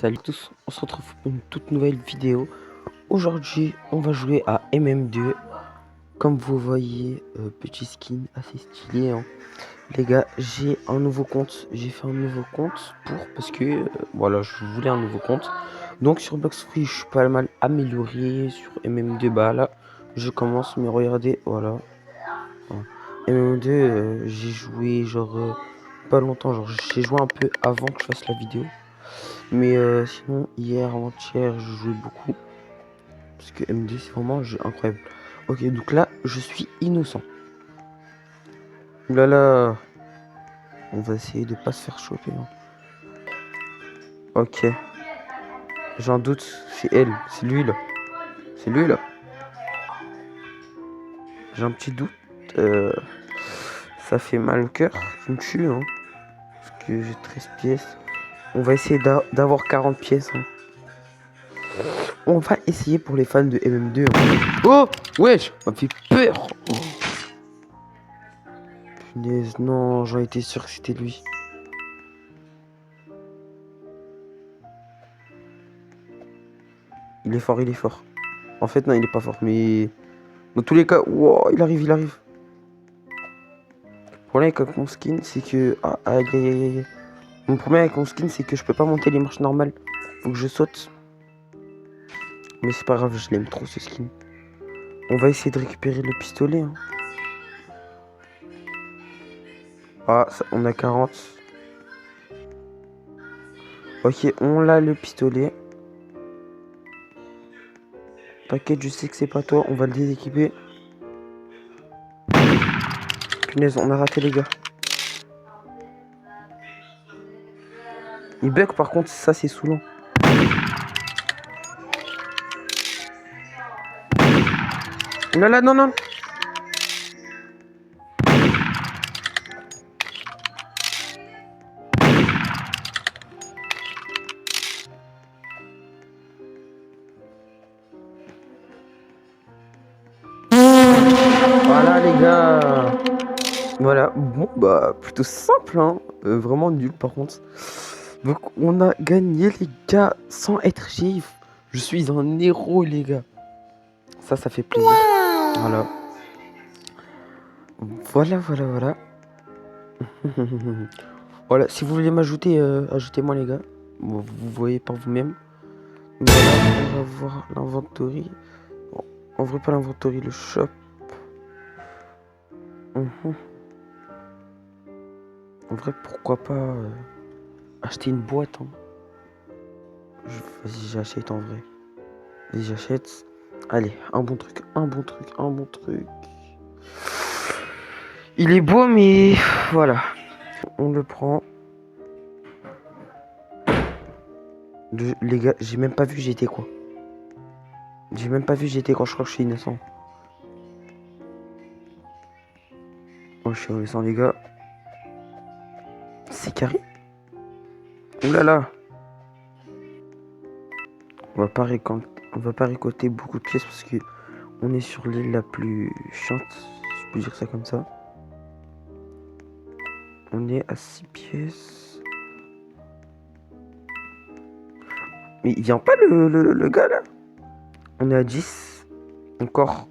Salut à tous, on se retrouve pour une toute nouvelle vidéo. Aujourd'hui, on va jouer à MM2. Comme vous voyez, petit skin assez stylé, hein. Les gars, j'ai un nouveau compte. J'ai fait un nouveau compte parce que voilà, je voulais un nouveau compte. Donc sur Box Free, je suis pas mal amélioré. Sur MM2, bah là, je commence. Mais regardez, voilà. Voilà. MM2, j'ai joué genre pas longtemps. Genre, j'ai joué un peu avant que je fasse la vidéo. Mais sinon, hier, avant-hier, je jouais beaucoup. Parce que MD, c'est vraiment un jeu incroyable. Ok, donc là, je suis innocent. Oulala. On va essayer de pas se faire choper, hein. Ok. J'ai un doute. C'est elle. C'est lui, là. C'est lui, là. J'ai un petit doute. Euh, Ça fait mal au cœur. Je me tue, hein. Parce que j'ai 13 pièces. On va essayer d'avoir 40 pièces, hein. On va essayer pour les fans de MM2, hein. Oh, wesh, ça m'a fait peur. Oh, punaise, non, j'en étais sûr que c'était lui. Il est fort, il est fort. En fait, non, il est pas fort, mais dans tous les cas, wow, il arrive, il arrive. Le problème avec mon skin, c'est que. Ah, aïe, aïe, aïe, aïe. Mon problème avec mon skin, c'est que je peux pas monter les marches normales. Faut que je saute. Mais c'est pas grave, je l'aime trop ce skin. On va essayer de récupérer le pistolet, hein. Ah, on a 40. Ok, on a le pistolet. T'inquiète, je sais que c'est pas toi, on va le déséquiper. Punaise, on a raté les gars. Il bug par contre, ça c'est saoulant. Là là, non, non. Voilà les gars. Voilà, bon bah plutôt simple, hein. Vraiment nul par contre. Donc on a gagné les gars sans être gif. Je suis un héros les gars. Ça fait plaisir. Voilà. Voilà, voilà, voilà. Voilà, si vous voulez m'ajouter, ajoutez-moi les gars. Bon, vous voyez par vous-même. Voilà, on va voir l'inventory. Bon, en vrai pas l'inventory, le shop. Mhm. En vrai pourquoi pas acheter une boîte, hein. Vas-y j'achète en vrai. Vas-y j'achète. Allez, un bon truc, un bon truc, un bon truc. Il est beau mais voilà. On le prend. Les gars, j'ai même pas vu j'étais quoi. J'ai même pas vu j'étais quand je crois que je suis innocent. Oh, je suis innocent les gars. C'est carré. Ouh là là. On va pas récolter beaucoup de pièces parce que on est sur l'île la plus chiante, si je peux dire ça comme ça. On est à 6 pièces. Mais il vient pas le gars là. On est à 10. Encore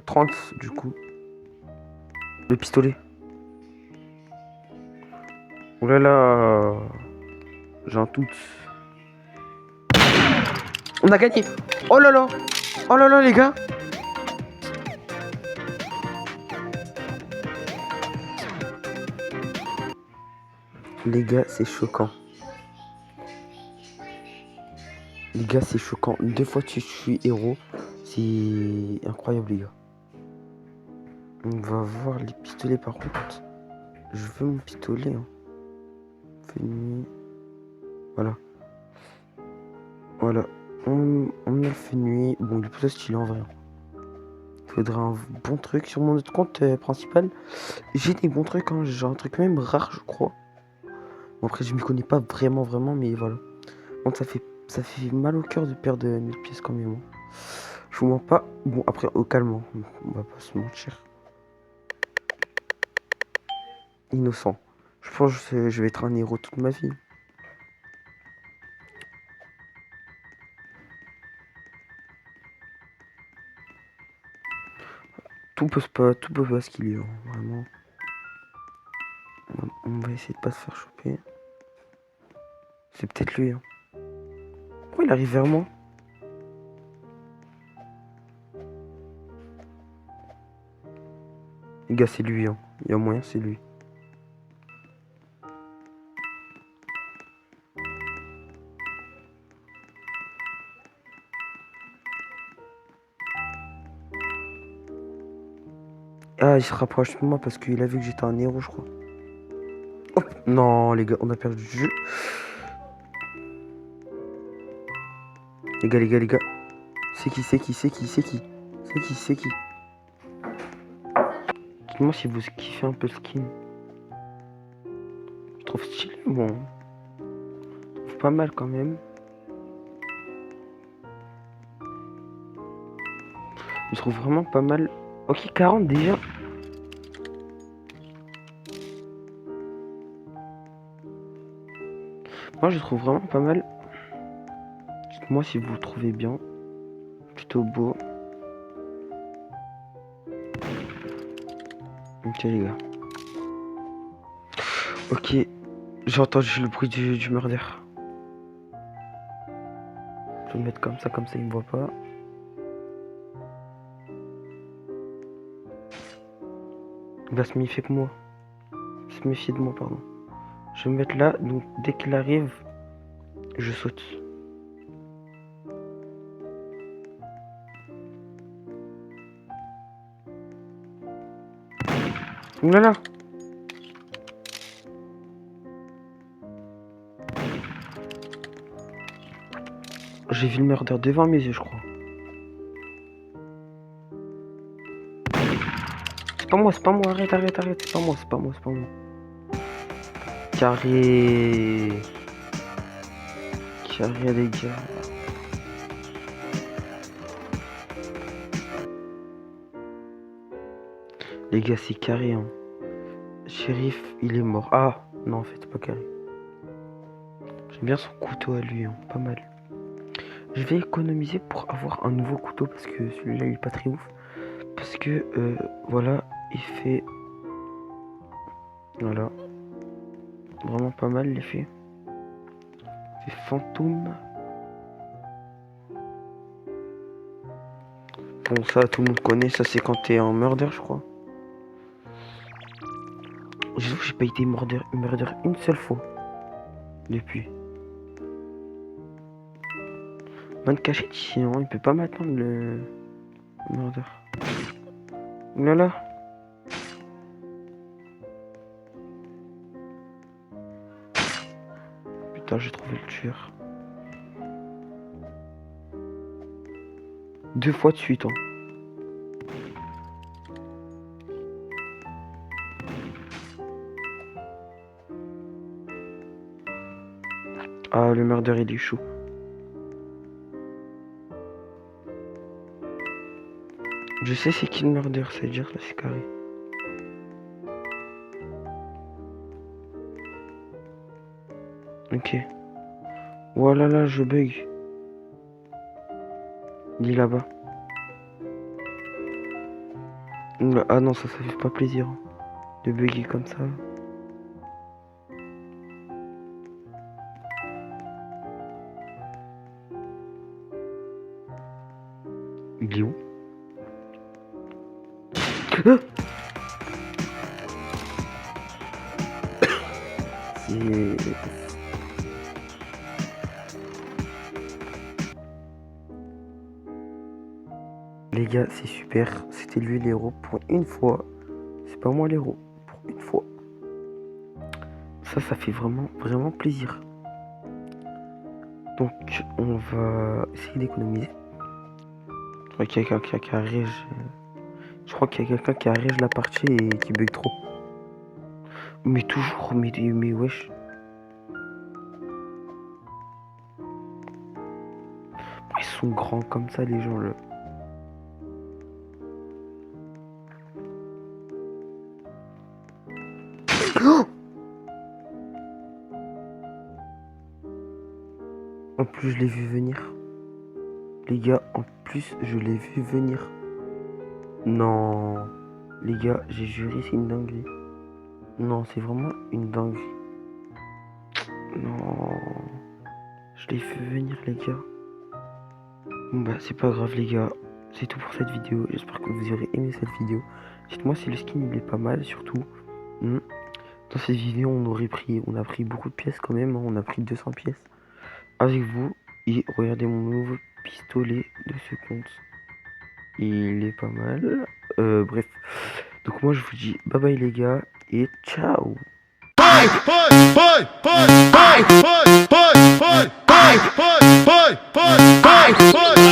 30 du coup. Le pistolet. Oh là là. J'ai un doute. On a gagné. Oh là là. Oh là là les gars. Les gars, c'est choquant. Les gars, c'est choquant. 2 fois que je suis héros. C'est incroyable les gars. On va voir les pistolets par contre. Je veux mon pistolet, hein. Nuit. Voilà. Voilà. On a fait nuit. Bon, il est plutôt stylé en vrai. Il faudra un bon truc sur mon autre compte principal. J'ai des bons trucs, hein. J'ai un truc même rare, je crois. Bon, après, je m'y connais pas vraiment, mais voilà. Donc, ça fait mal au cœur de perdre 1000 pièces quand même, hein. Je vous mens pas. Bon, après, au calme, hein. On va pas se mentir. Innocent. Je pense que je vais être un héros toute ma vie. tout peut pas skiller, hein, vraiment. On va essayer de pas se faire choper. C'est peut-être lui. Hein. Pourquoi il arrive vers moi? Les gars, c'est lui. Hein. Il y a moyen, c'est lui. Ah, il se rapproche de moi parce qu'il a vu que j'étais un héros, je crois. Oh, non, les gars, on a perdu le jeu. Les gars. C'est qui? Dites-moi si vous kiffez un peu le skin. Je trouve stylé, bon. Je trouve pas mal quand même. Je trouve vraiment pas mal. Ok, 40 déjà. Moi, je trouve vraiment pas mal. Dites-moi si vous le trouvez bien. Plutôt beau. Ok, les gars. Ok. J'ai entendu le bruit du murder. Je vais le mettre comme ça il me voit pas. Il va se méfier de moi. Se méfier de moi, pardon. Je vais me mettre là, donc dès qu'il arrive, je saute. Oulala! J'ai vu le murder devant mes yeux, je crois. C'est pas moi, arrête, c'est pas moi. Carré, les gars. Les gars, c'est carré, hein. Shérif, il est mort. Ah, non, en fait, c'est pas carré. J'aime bien son couteau à lui, hein, pas mal. Je vais économiser pour avoir un nouveau couteau parce que celui-là, il est pas très ouf. Parce que, voilà, il fait... Voilà. Vraiment pas mal l'effet. C'est fantôme. Bon, ça, tout le monde connaît. Ça, c'est quand t'es en murder, je crois. J'avoue que j'ai pas été murder une seule fois. Depuis. Bonne cachette ici, hein. Il peut pas m'attendre le murder. Oulala. Putain, j'ai trouvé le tueur. 2 fois de suite, hein. Ah, le murder, il est chaud. Je sais c'est qui le murder, c'est-à-dire là, c'est carré. Ok. Voilà, là, je bug. Il est là-bas. Ah non, ça fait pas plaisir. Hein, de bugger comme ça. Il est où? C'est... Les gars, c'est super. C'était lui l'héros pour une fois. C'est pas moi l'héros. Pour une fois. Ça fait vraiment plaisir. Donc, on va essayer d'économiser. Je crois qu'il y a quelqu'un qui arrive. Je crois qu'il y a quelqu'un qui arrive la partie et qui bug trop. Mais toujours, mais wesh. Ils sont grands comme ça, les gens là. En plus, je l'ai vu venir. Les gars, en plus, je l'ai vu venir. Non. Les gars, j'ai juré, c'est une dinguerie. Non, c'est vraiment une dinguerie. Non. Je l'ai fait venir, les gars. Bon bah, c'est pas grave, les gars. C'est tout pour cette vidéo. J'espère que vous aurez aimé cette vidéo. Dites-moi si le skin, il est pas mal, surtout. Dans cette vidéo, on a pris beaucoup de pièces quand même. On a pris 200 pièces avec vous. Et regardez mon nouveau pistolet de ce compte. Il est pas mal. Bref. Donc moi, je vous dis bye bye, les gars. Et ciao. Bye, bye, bye, bye, bye, bye, bye, bye, bye, bye, bye, bye, bye, bye.